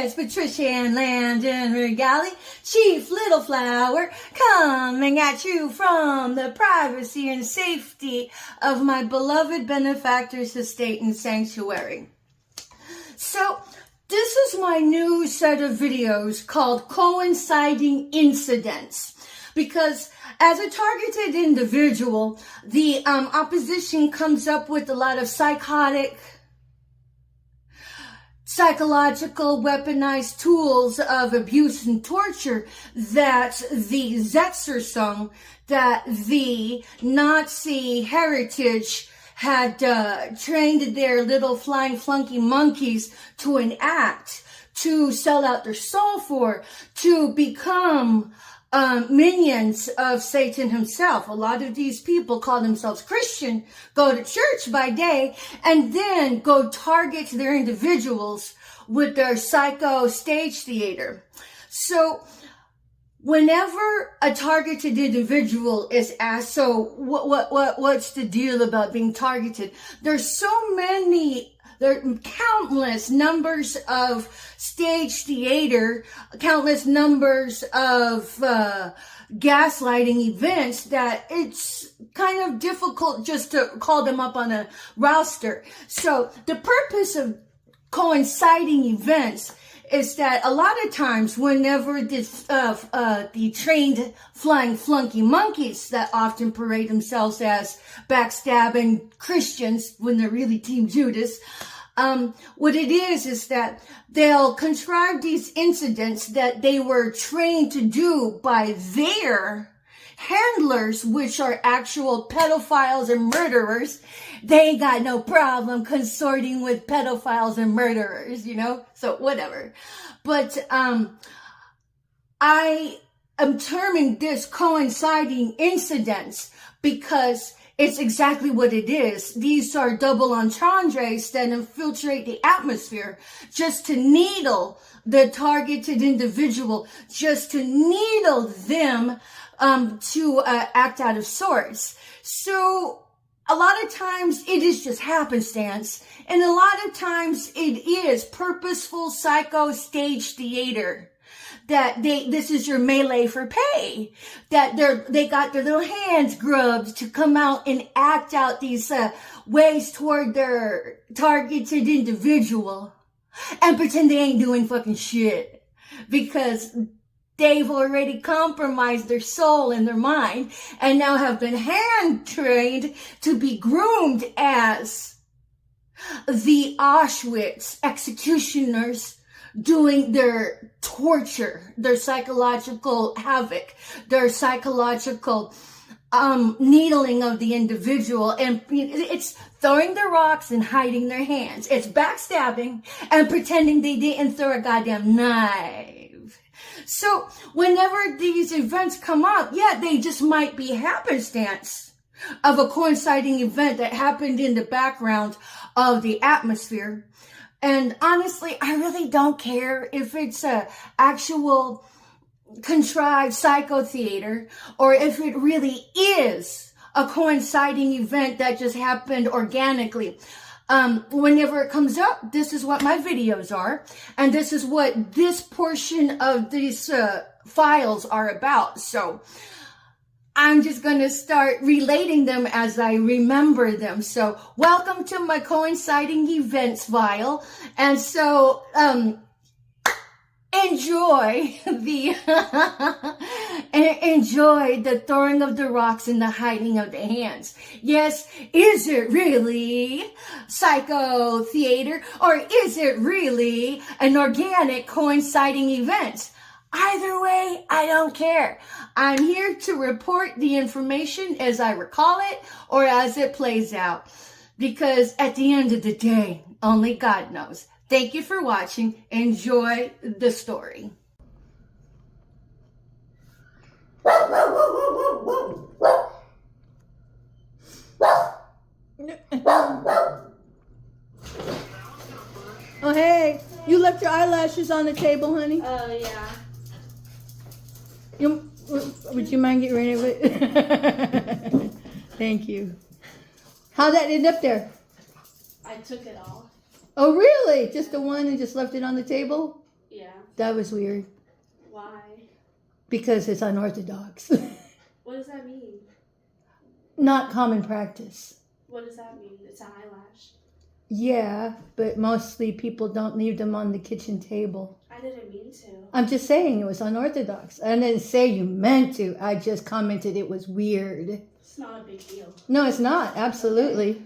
Miss Patricia Ann Landon Regali, Chief Little Flower, coming at you from the privacy and safety of my beloved benefactor's estate and sanctuary. So, this is my new set of videos called Coinciding Incidents, because as a targeted individual, the opposition comes up with a lot of psychological weaponized tools of abuse and torture that the Sezession, that the Nazi heritage had trained their little flying flunky monkeys to enact, to sell out their soul for, to become minions of Satan himself. A lot of these people call themselves Christian, go to church by day, and then go target their individuals with their psycho stage theater. So whenever a targeted individual is asked, so what's the deal about being targeted? There are countless numbers of stage theater, countless numbers of gaslighting events that it's kind of difficult just to call them up on a roster. So the purpose of coinciding events is that a lot of times whenever the trained flying flunky monkeys that often parade themselves as backstabbing Christians when they're really Team Judas, what it is that they'll contrive these incidents that they were trained to do by their handlers, which are actual pedophiles and murderers. They ain't got no problem consorting with pedophiles and murderers, so whatever. But I am terming this coinciding incidents because it's exactly what it is. These are double entendres that infiltrate the atmosphere just to needle the targeted individual, just to needle them to act out of sorts. So a lot of times it is just happenstance, and a lot of times it is purposeful psycho stage theater. That this is your melee for pay, that they got their little hands grubbed to come out and act out these ways toward their targeted individual and pretend they ain't doing fucking shit because they've already compromised their soul and their mind and now have been hand trained to be groomed as the Auschwitz executioners, doing their torture, their psychological havoc, their psychological needling of the individual. And it's throwing the rocks and hiding their hands. It's backstabbing and pretending they didn't throw a goddamn knife. So whenever these events come up, yeah, they just might be happenstance of a coinciding event that happened in the background of the atmosphere. And honestly, I really don't care if it's a actual contrived psycho theater or if it really is a coinciding event that just happened organically. Whenever it comes up, this is what my videos are, and this is what this portion of these files are about. So I'm just going to start relating them as I remember them. So welcome to my coinciding events file. And so enjoy the throwing of the rocks and the hiding of the hands. Yes, is it really psycho theater, or is it really an organic coinciding event? Either way, I don't care. I'm here to report the information as I recall it or as it plays out. Because at the end of the day, only God knows. Thank you for watching. Enjoy the story. Oh, hey. You left your eyelashes on the table, honey? Oh, yeah. Would you mind getting rid of it? Thank you. How'd that end up there? I took it off. Oh, really? Just the one and just left it on the table? Yeah. That was weird. Why? Because it's unorthodox. What does that mean? Not common practice. What does that mean? It's an eyelash. Yeah, but mostly people don't leave them on the kitchen table. I didn't mean to. I'm just saying it was unorthodox. I didn't say you meant to. I just commented it was weird. It's not a big deal. No, it's not. Absolutely.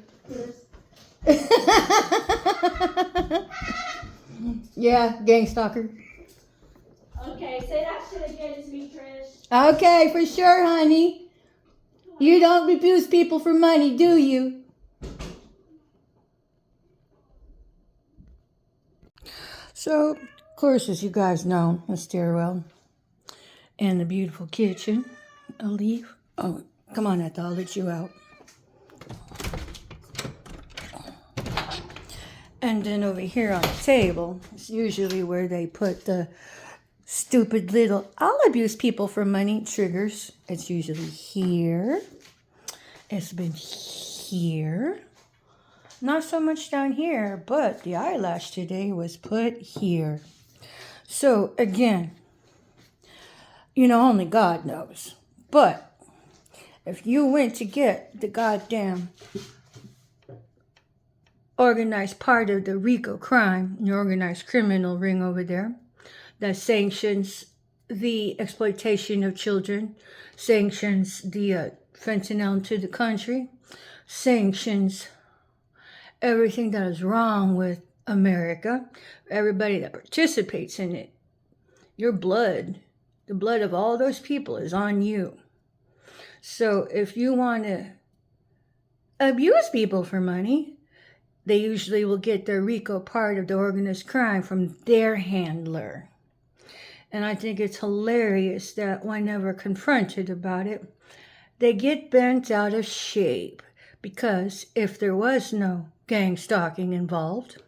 Yeah, gang stalker. Okay, say that shit again to me, Trish. Okay, for sure, honey. You don't abuse people for money, do you? So, of course, as you guys know, the stairwell and the beautiful kitchen. I'll leave. Oh, come on, Ethel, I'll let you out. And then over here on the table is usually where they put the stupid little I'll abuse people for money triggers. It's usually here. It's been here. Not so much down here, but the eyelash today was put here. So again, only God knows. But if you went to get the goddamn organized part of the RICO crime, the organized criminal ring over there, that sanctions the exploitation of children, sanctions the fentanyl to the country, sanctions everything that is wrong with America, everybody that participates in it. Your blood, the blood of all those people is on you. So if you want to abuse people for money, they usually will get their RICO part of the organized crime from their handler. And I think it's hilarious that whenever confronted about it, they get bent out of shape. Because if there was no gang stalking involved,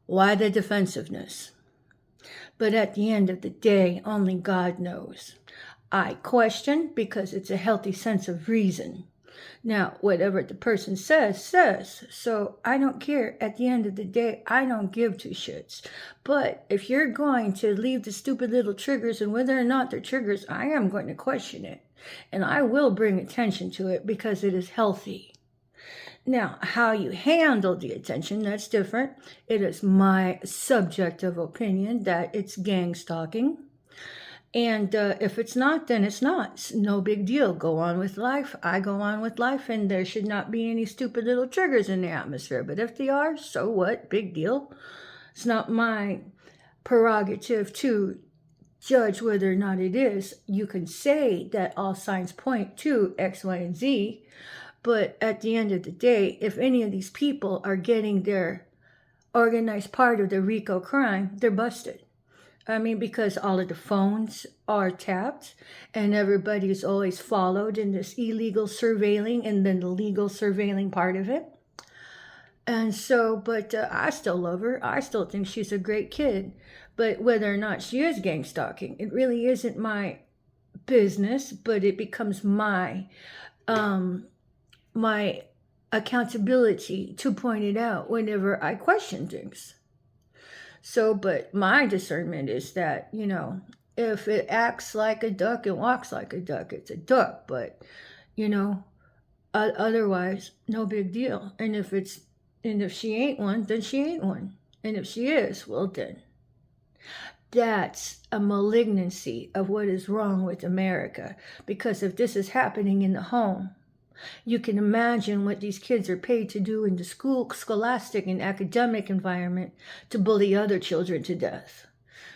why the defensiveness? But at the end of the day, only God knows. I question because it's a healthy sense of reason. Now, whatever the person says, says. So I don't care. At the end of the day, I don't give two shits. But if you're going to leave the stupid little triggers, and whether or not they're triggers, I am going to question it. And I will bring attention to it because it is healthy. Now, how you handle the attention, that's different. It is my subjective opinion that it's gang stalking. And if it's not, then it's not. It's no big deal. Go on with life. I go on with life, and there should not be any stupid little triggers in the atmosphere. But if they are, so what? Big deal. It's not my prerogative to judge whether or not it is. You can say that all signs point to X, Y, and Z. But at the end of the day, if any of these people are getting their organized part of the RICO crime, they're busted. I mean, because all of the phones are tapped and everybody is always followed in this illegal surveilling and then the legal surveilling part of it. And so, but I still love her. I still think she's a great kid. But whether or not she is gang stalking, it really isn't my business, but it becomes my accountability to point it out whenever I question things. So, but my discernment is that, if it acts like a duck and walks like a duck, it's a duck. But, otherwise, no big deal. And if she ain't one, then she ain't one. And if she is, well then. That's a malignancy of what is wrong with America. Because if this is happening in the home, you can imagine what these kids are paid to do in the scholastic and academic environment to bully other children to death.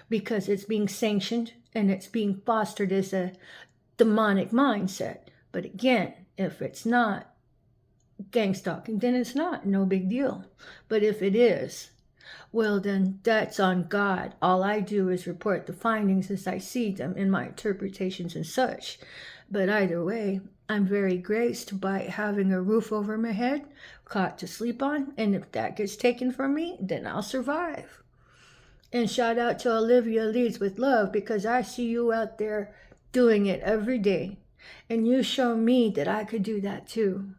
Because it's being sanctioned and it's being fostered as a demonic mindset. But again, if it's not gang stalking, then it's not. No big deal. But if it is, well, then that's on God. All I do is report the findings as I see them in my interpretations and such. But either way, I'm very graced by having a roof over my head, cot to sleep on, and if that gets taken from me, then I'll survive. And shout out to Olivia Leads with Love, because I see you out there doing it every day. And you show me that I could do that too.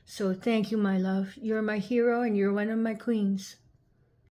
So thank you, my love. You're my hero and you're one of my queens.